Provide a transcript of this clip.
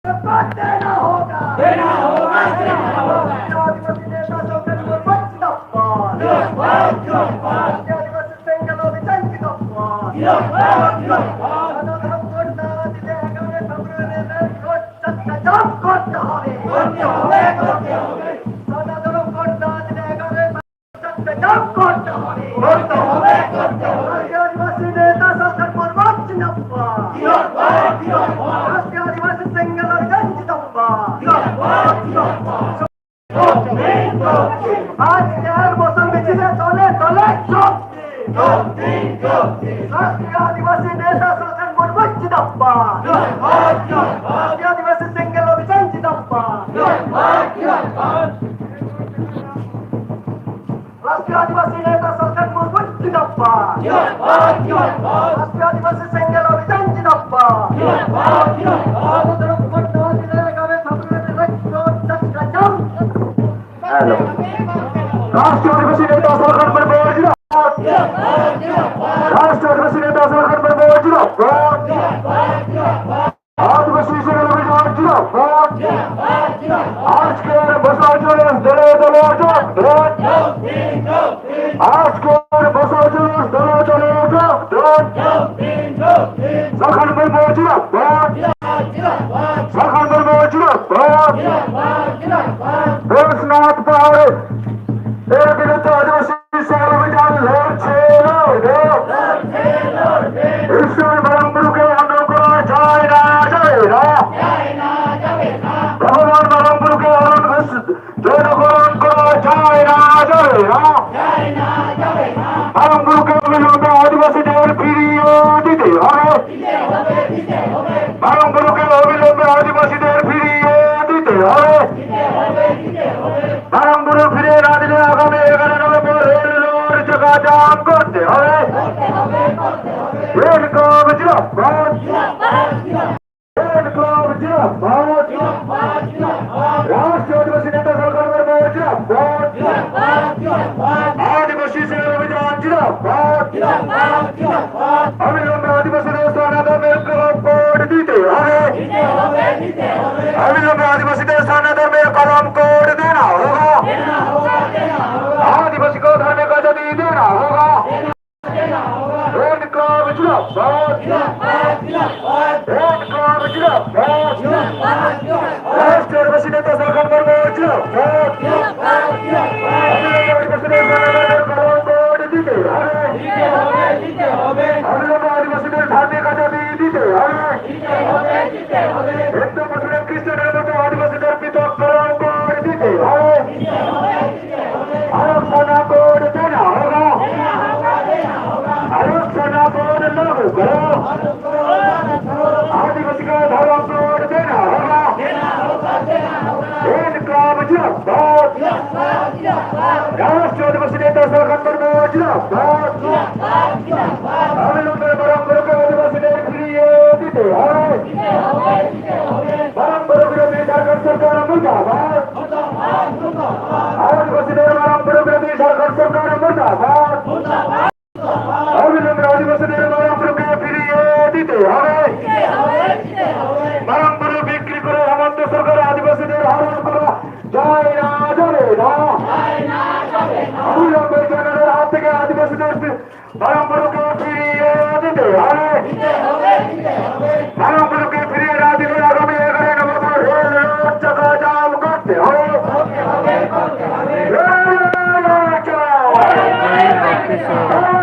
देना होगा, देना होगा, देना होगा। आदिवासी नेता संघटन जिंदाबाद, जिंदाबाद, जिंदाबाद। आदिवासी संघटन जिंदाबाद, जिंदाबाद, जिंदाबाद। अनाथालय कोटा दिले आगामी फेब्रुआरी में कोटा जाम करते होंगे, करते होंगे, करते होंगे। अनाथालय कोटा दिले आगामी कोटा जाम करते होंगे, करते होंगे, करते होंगे। आदिवासी नेता संघटन जिंदाबाद, जिंदाबाद, जिंदाबाद। आदिवासी संघटन जिंदाबाद, जिंदाबाद। आज यार मौसम में चले चले चले चौकी राष्ट्रीय आदिवासी नेता संघटन जिंदाबाद, राष्ट्रीय आदिवासी संघटन जिंदाबाद, राष्ट्रीय आदिवासी नेता संघटन जिंदाबाद, राष्ट्रीय आदिवासी संघटन जिंदाबाद। राष्ट्रीय आदिवासी नेता संघटन राष्ट्रीय आदिवासी नेता संघटन आदिवासी आज के बसों दले दलो आज के बसों दलो दलो संघटन संघटन पहाड़े एक विरुद्ध आदिवासी संघटन लड़ছে ঈশ্বর বরমপুরকে অন্য করা যায় না ভগবান বরমপুরকে জনগণ করা যায় না বরমপুরকে অবিলম্বে আদিবাসীদের ফিরিয়ে দিতে হবে, বরমপুরকে অবিলম্বে আদিবাসীদের ফিরিয়ে দিতে হবে। বরমপুর ফিরে না দিলে আগামী 11 নভেম্বর রেল রোড চকাজাম করতে হবে। রেল ক্লাব জিন্দাবাদ, রেল ক্লাব জিন্দাবাদ। রাষ্ট্রীয় আদিবাসী নেতা সংঘটন জিন্দাবাদ, আদিবাসী সেনা অভিযান জিন্দাবাদ। অবিলম্বে আদিবাসীদের স্থানান্তরের কলম কোড দিতে হবে, অবিলম্বে আদিবাসীদের স্থানান্তরের কলম কোড देना होगा, आदिवासी को धर्म का आजादी देना होगा। रेड क्लब जिंदाबाद, रेड क्लब जिंदाबाद। राष्ट्रीय आदिवासी नेता संघटन जिंदाबाद, आदिवासीদের স্থানান্তরের কলম কোড দিতে হবে, অবিলম্বে আদিবাসীদের ধার্মিক আজাদি দিতে হবে। হিন্দু মুসলিম খ্রিস্টানের মতো আদিবাসীদের পৃথক কলম কোড দিতে হবে, आरक्षण कोड देना होगा, आरक्षण कोड लागू करो, आदिवासी का धर्म कोड देना होगा। रेड क्लब जिंदाबाद, राष्ट्रीय आदिवासी नेता संघटन जिंदाबाद। अविलंबे बरमपुर के आदिवासीদের ফিরিয়ে দিতে হবে, बरमपुर विरोधी झारखंड सरकार मुर्दाबाद, आदिवासीদের बरमपुर विरोधी झारखंड सरकार मुर्दाबाद। अविलंबे आदिवासीদের बरमपुরকে ফিরিয়ে দিতে হবে, বরমপুর বিক্রি করে হেমন্ত সরকার আদিবাসীদের হরণ করা যায় না, যাবে না। অবিলম্বে জনগণের হাত থেকে আদিবাসীদের বরমপুরকে ফিরিয়ে দিতে হবে।